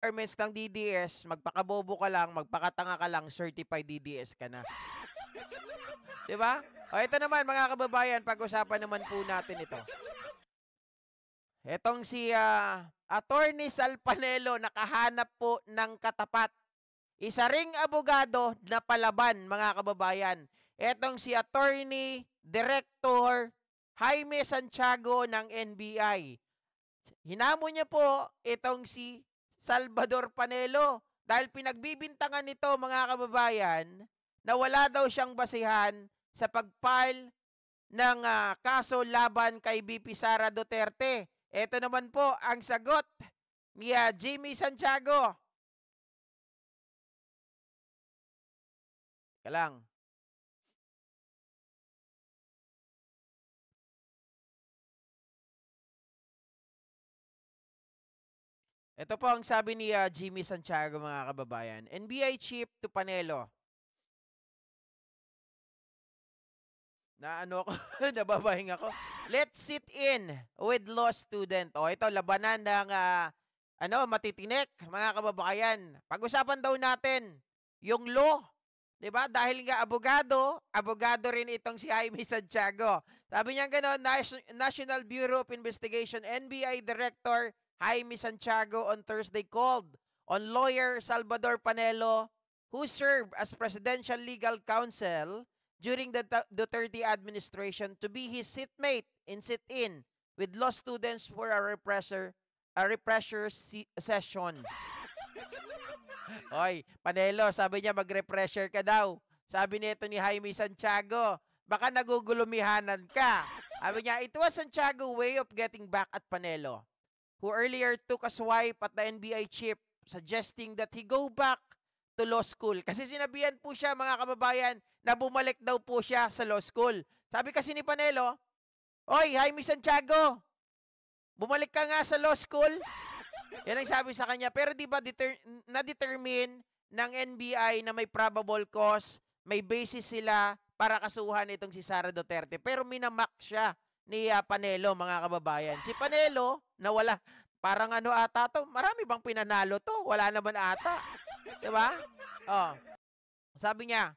requirements ng DDS, magpakabobo ka lang, magpakatanga ka lang, certified DDS ka na. 'Di ba? O ito naman mga kababayan, pag-usapan naman po natin ito. Etong si Attorney Sal Panelo nakahanap po ng katapat. Isa ring abogado na palaban mga kababayan. Etong si Attorney Director Jaime Santiago ng NBI. Hinamon niya po itong si Salvador Panelo dahil pinagbibintangan nito mga kababayan na wala daw siyang basihan sa pag-file ng kaso laban kay BP Sara Duterte. Ito naman po ang sagot ni Jimmy Santiago. Kalang. Ito po ang sabi ni Jimmy Santiago mga kababayan. NBI Chief to Panelo. Na ano ako, nababahinga ako. Let's sit in with law student. O ito, labanan ng matitinik, mga kababayan. Pag-usapan daw natin yung law. 'Di ba? Dahil nga abogado rin itong si Jaime Santiago. Sabi niya gano'n, National Bureau of Investigation NBI Director Jaime Santiago on Thursday called on lawyer Salvador Panelo, who served as presidential legal counsel during the Duterte administration, to be his seatmate in sit-in with law students for a refresher session. Oy, Panelo, sabi niya mag-refresher ka daw. Sabi nito ni Jaime Santiago, baka nagugulumihanan ka. Sabi niya, it was Santiago way of getting back at Panelo, who earlier took a swipe at the NBI chief, suggesting that he go back to law school. Kasi sinabihan po siya, mga kababayan, na bumalik daw po siya sa law school. Sabi kasi ni Panelo, oy, Jaime Santiago, bumalik ka nga sa law school. Yan ang sabi sa kanya. Pero di ba na-determine ng NBI na may probable cause, may basis sila para kasuhan itong si Sara Duterte. Pero minamak siya ni Panelo, mga kababayan. Si Panelo, nawala. Parang ano ata to, marami bang pinanalo to? Wala naman ata. Diba? Oh. Sabi niya,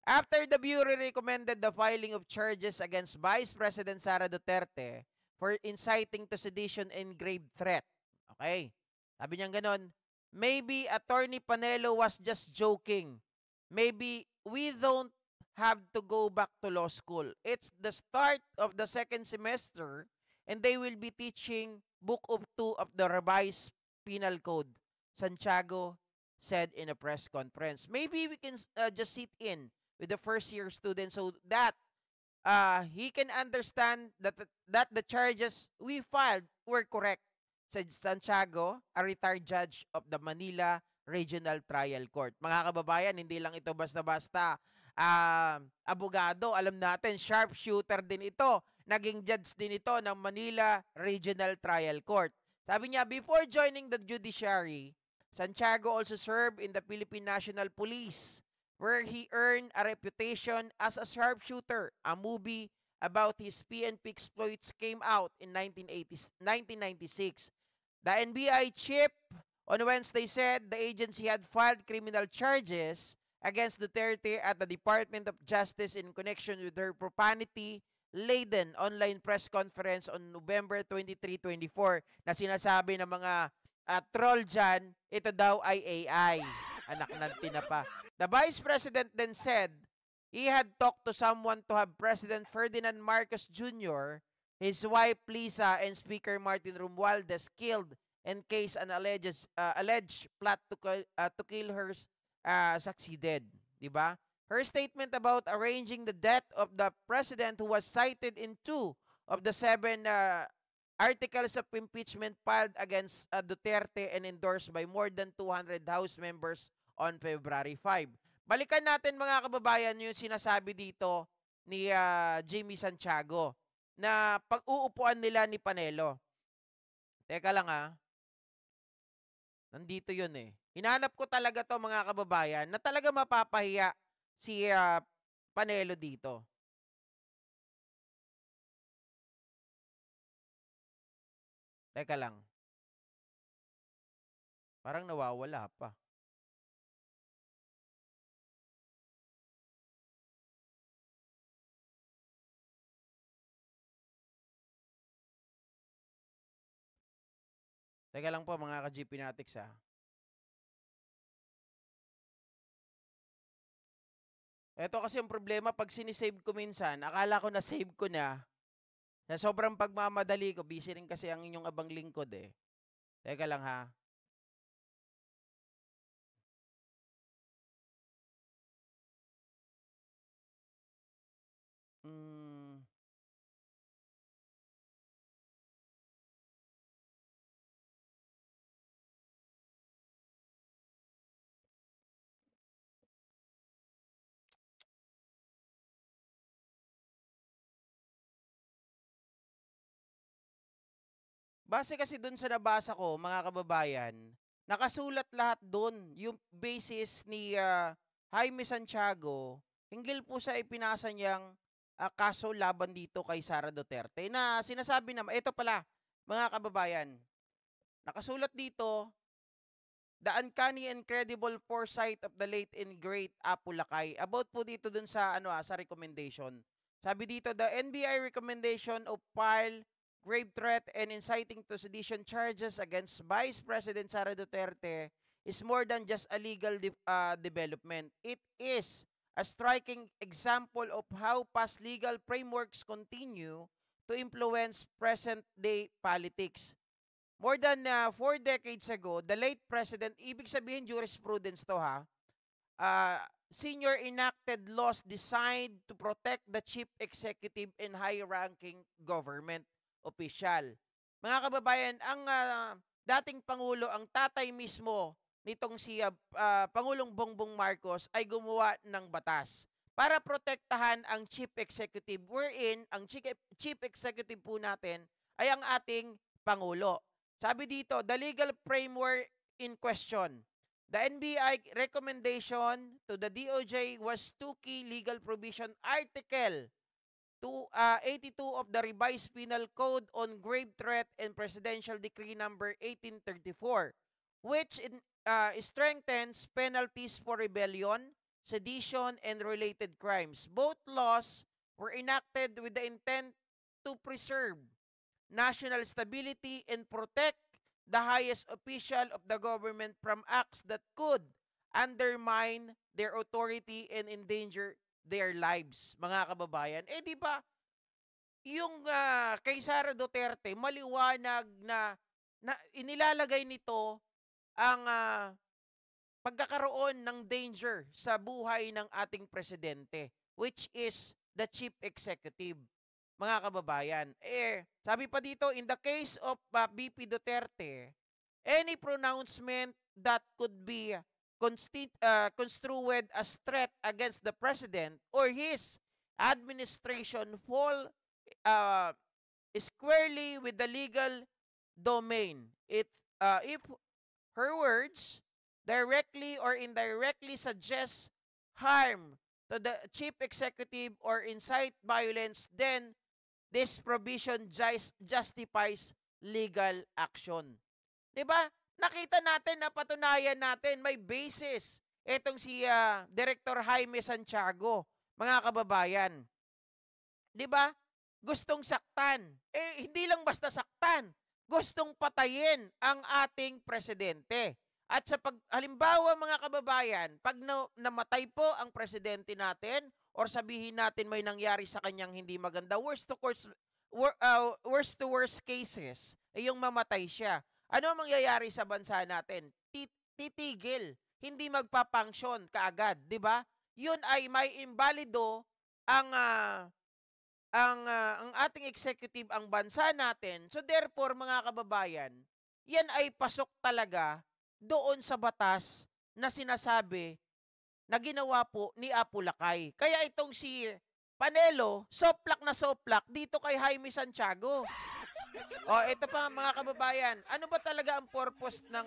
after the Bureau recommended the filing of charges against Vice President Sara Duterte for inciting to sedition and grave threat. Okay. Sabi niya ganon, maybe Attorney Panelo was just joking. Maybe we don't have to go back to law school. It's the start of the second semester and they will be teaching Book of 2 of the revised penal code, Santiago said in a press conference. Maybe we can just sit in with the first year student so that he can understand that the charges we filed were correct, said Santiago, a retired judge of the Manila Regional Trial Court. Mga kababayan, hindi lang ito basta-basta abogado. Alam natin, sharpshooter din ito. Naging judge din ito ng Manila Regional Trial Court. Sabi niya, before joining the judiciary, Santiago also served in the Philippine National Police, where he earned a reputation as a sharpshooter. A movie about his PNP exploits came out in 1996. The NBI chief on Wednesday said the agency had filed criminal charges against Duterte at the Department of Justice in connection with her profanity-laden online press conference on November 23, 24 na sinasabi ng mga troll dyan, ito daw ay AI. Anak ng tinapa. The Vice President then said he had talked to someone to have President Ferdinand Marcos Jr., his wife Lisa, and Speaker Martin Romualdez killed in case an alleged plot to kill her succeeded. Diba? Her statement about arranging the death of the president, who was cited in 2 of the 7 articles of impeachment filed against Duterte and endorsed by more than 200 House members on February 5. Balikan natin mga kababayan yung sinasabi dito ni Jimmy Santiago na pag-uupuan nila ni Panelo. Teka lang nandito yun eh. Hinanap ko talaga to mga kababayan na talaga mapapahiya si Panelo dito. Teka lang. Parang nawawala pa. Teka lang po mga ka-GP Natics ha. Eto kasi ang problema 'pag sinisave ko minsan, akala ko na-save ko na, sa sobrang pagmamadali ko, busy rin kasi ang inyong abang lingkod, eh. Teka lang ha. Hmm. Base kasi dun sa nabasa ko, mga kababayan, nakasulat lahat dun, yung basis ni Jaime Santiago, hinggil po sa ipinasa niyang kaso laban dito kay Sara Duterte na sinasabi naman, ito pala, mga kababayan, nakasulat dito, the uncanny and credible foresight of the late and great Apu Lakay. About po dito dun sa sa recommendation. Sabi dito, the NBI recommendation of file grave threat and inciting to sedition charges against Vice President Sara Duterte is more than just a legal development. It is a striking example of how past legal frameworks continue to influence present-day politics. More than 4 decades ago, the late president, ibig sabihin jurisprudence to ha, uh, senior enacted laws designed to protect the chief executive and high-ranking government official. Mga kababayan, ang dating Pangulo, ang tatay mismo nitong si Pangulong Bongbong Marcos ay gumawa ng batas para protektahan ang chief executive wherein ang chief executive po natin ay ang ating Pangulo. Sabi dito, the legal framework in question. The NBI recommendation to the DOJ was two key legal provision Article 82 of the revised penal code on grave threat and presidential decree number 1834, which strengthens penalties for rebellion, sedition, and related crimes. Both laws were enacted with the intent to preserve national stability and protect the highest official of the government from acts that could undermine their authority and endanger their lives, mga kababayan. Eh di ba, yung kay Sara Duterte, maliwanag na inilalagay nito ang pagkakaroon ng danger sa buhay ng ating presidente, which is the chief executive, mga kababayan. Eh, sabi pa dito, in the case of BP Duterte, any pronouncement that could be construed as threat against the president or his administration fall uh, squarely with the legal domain. If her words directly or indirectly suggest harm to the chief executive or incite violence, then this provision justifies legal action. 'Di ba? Nakita natin, napatunayan natin, may basis itong si Director Jaime Santiago, mga kababayan. 'Di ba? Gustong saktan. Eh hindi lang basta saktan, gustong patayin ang ating presidente. At sa halimbawa mga kababayan, pag namatay po ang presidente natin or sabihin natin may nangyari sa kanyang hindi maganda, worst to worst cases, ay yung mamatay siya. Ano ang mangyayari sa bansa natin? Titigil, hindi magpapangsyon kaagad, 'di ba? 'Yun ay may imbalido ang ang ating executive, ang bansa natin. So therefore, mga kababayan, yan ay pasok talaga doon sa batas na sinasabi na ginawa po ni Apu Lakay. Kaya itong si Panelo, soplak na soplak dito kay Jaime Santiago. O, ito pa mga kababayan, ano ba talaga ang purpose ng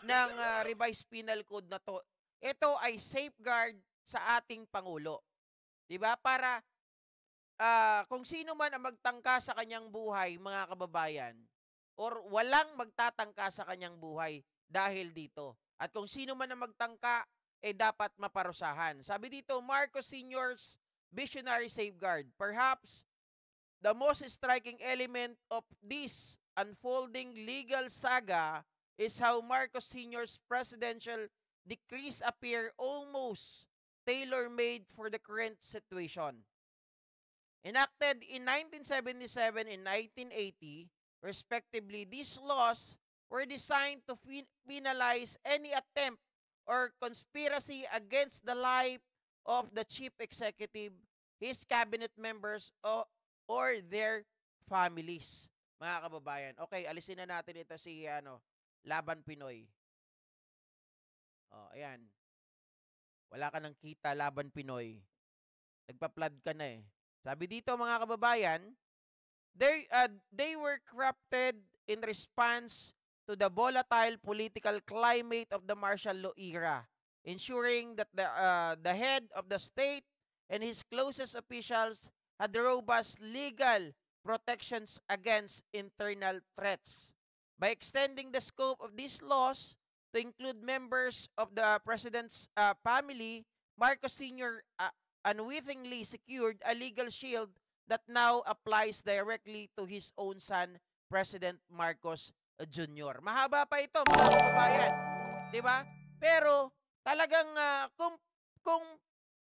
ng revised penal code na to? Ito ay safeguard sa ating pangulo. 'Di ba? Para kung sino man ang magtangka sa kanyang buhay, mga kababayan, or walang magtatangka sa kanyang buhay, dahil dito. At kung sino man ang magtangka, dapat maparusahan. Sabi dito, Marcos Sr.'s visionary safeguard. Perhaps the most striking element of this unfolding legal saga is how Marcos Sr.'s presidential decrees appear almost tailor-made for the current situation. Enacted in 1977 and 1980, respectively, these laws were designed to penalize any attempt or conspiracy against the life of the chief executive, his cabinet members, or their families. Mga kababayan. Okay, alisin na natin ito si Laban Pinoy. Oh, ayan. Wala ka nang kita, Laban Pinoy. Nagpa-flood ka na eh. Sabi dito mga kababayan, they were crafted in response to the volatile political climate of the martial law era, ensuring that the head of the state and his closest officials had robust legal protections against internal threats. By extending the scope of these laws to include members of the president's family, Marcos Sr. Unwittingly secured a legal shield that now applies directly to his own son, President Marcos Jr. Mahaba pa ito, mga kababayan. 'Di ba? Pero talagang kung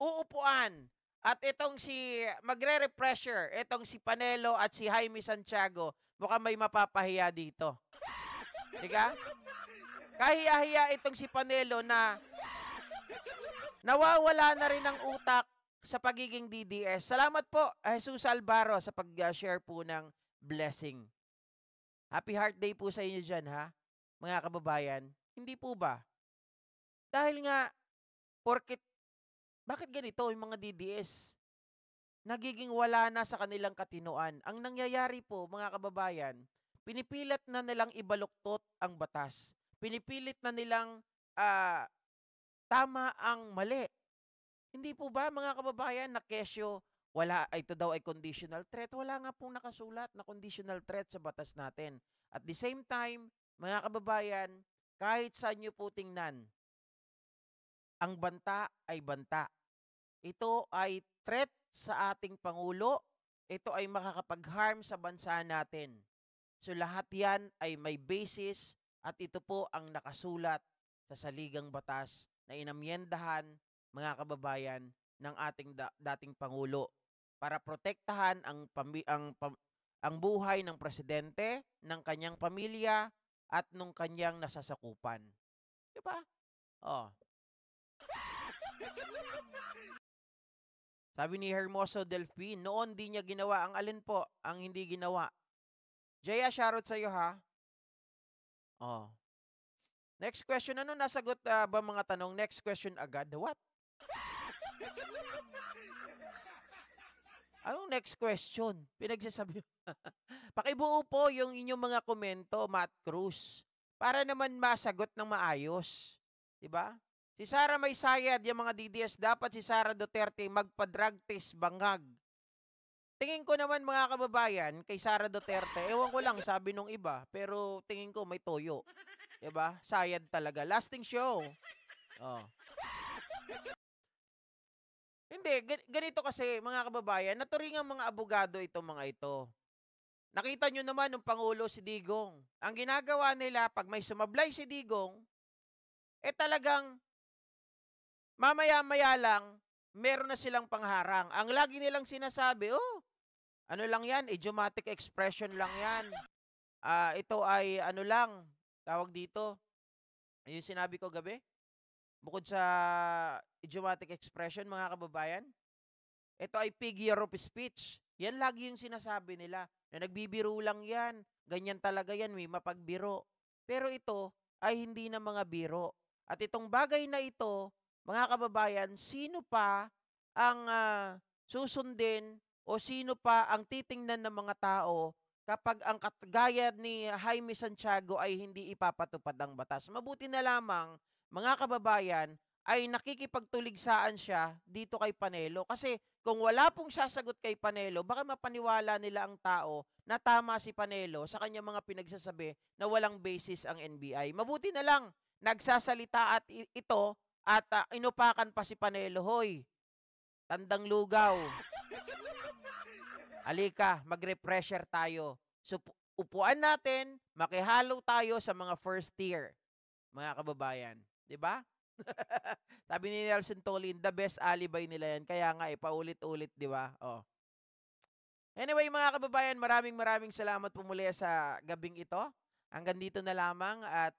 uupuan at itong si magre-repressure, itong si Panelo at si Jaime Santiago, mukhang may mapapahiya dito. 'Di ba? Kahiya-hiya itong si Panelo na nawawala na rin ng utak sa pagiging DDS. Salamat po, Jesus Alvaro, sa pag-share po ng blessing. Happy Heart Day po sa inyo dyan, ha? Mga kababayan. Hindi po ba? Dahil nga, bakit ganito yung mga DDS? Nagiging wala na sa kanilang katinoan. Ang nangyayari po, mga kababayan, pinipilit na nilang ibaluktot ang batas. Pinipilit na nilang tama ang mali. Hindi po ba, mga kababayan, na kesyo, ito daw ay conditional threat. Wala nga pong nakasulat na conditional threat sa batas natin. At the same time, mga kababayan, kahit saan nyo po tingnan, ang banta ay banta. Ito ay threat sa ating Pangulo. Ito ay makakapag-harm sa bansa natin. So lahat yan ay may basis at ito po ang nakasulat sa saligang batas na inamyendahan, mga kababayan, ng ating dating Pangulo para protektahan ang buhay ng presidente, ng kanyang pamilya, at nung kanyang nasasakupan. Diba? Oh. Sabi ni Hermoso Delphine, noon di niya ginawa. Ang alin po ang hindi ginawa? Jaya, shoutout sa'yo, ha? Oh. Next question. Ano nasagot ba mga tanong? Next question agad. What? Anong next question? Pinagsasabi. Pakibuo po yung inyong mga komento, Matt Cruz, para naman masagot ng maayos. 'Di ba? Si Sara may sayad, yung mga DDS, dapat si Sara Duterte magpa-drug test bangag. Tingin ko naman, mga kababayan, kay Sara Duterte, ewan ko lang, sabi nung iba, pero tingin ko may toyo. 'Di ba? Sayad talaga. Lasting show. Oh. Hindi, ganito kasi, mga kababayan, naturingang mga abogado itong mga ito. Nakita nyo naman ng Pangulo si Digong. Ang ginagawa nila, pag may sumablay si Digong, talagang mamaya-maya lang, meron na silang pangharang. Ang lagi nilang sinasabi, ano lang yan, idiomatic expression lang yan. Ito ay ano lang, tawag dito, yung sinabi ko gabi, bukod sa idiomatic expression, mga kababayan, ito ay figure of speech. Yan lagi yung sinasabi nila, na nagbibiro lang yan, ganyan talaga yan, may mapagbiro. Pero ito ay hindi na mga biro. At itong bagay na ito, mga kababayan, sino pa ang susundin o sino pa ang titingnan ng mga tao kapag ang gaya ni Jaime Santiago ay hindi ipapatupad ang batas? Mabuti na lamang, mga kababayan, ay nakikipagtuligsaan siya dito kay Panelo. Kasi kung wala pong sasagot kay Panelo, baka mapaniwala nila ang tao na tama si Panelo sa kanyang mga pinagsasabi na walang basis ang NBI. Mabuti na lang nagsasalita at ito at inupakan pa si Panelo, "Hoy, tandang lugaw, alika, mag-refresher tayo. Upuan natin, makihalo tayo sa mga first tier, mga kababayan." 'Di ba? Sabi ni Nelson Tolin, the best alibay nila yan. Kaya nga paulit-ulit, 'di ba? Oh. Anyway, mga kababayan, maraming maraming salamat po muli sa gabing ito. Hanggang dito na lamang at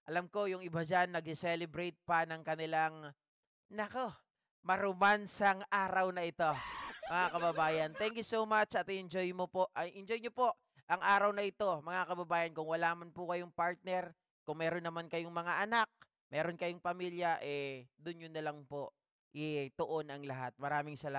alam ko yung iba diyan nag-celebrate pa ng kanilang nako, maromansang araw na ito. Mga kababayan, thank you so much at enjoy niyo po ang araw na ito, mga kababayan. Kung wala man po kayong partner, kung meron naman kayong mga anak, meron kayong pamilya, doon yun na lang po ituon ang lahat. Maraming salamat.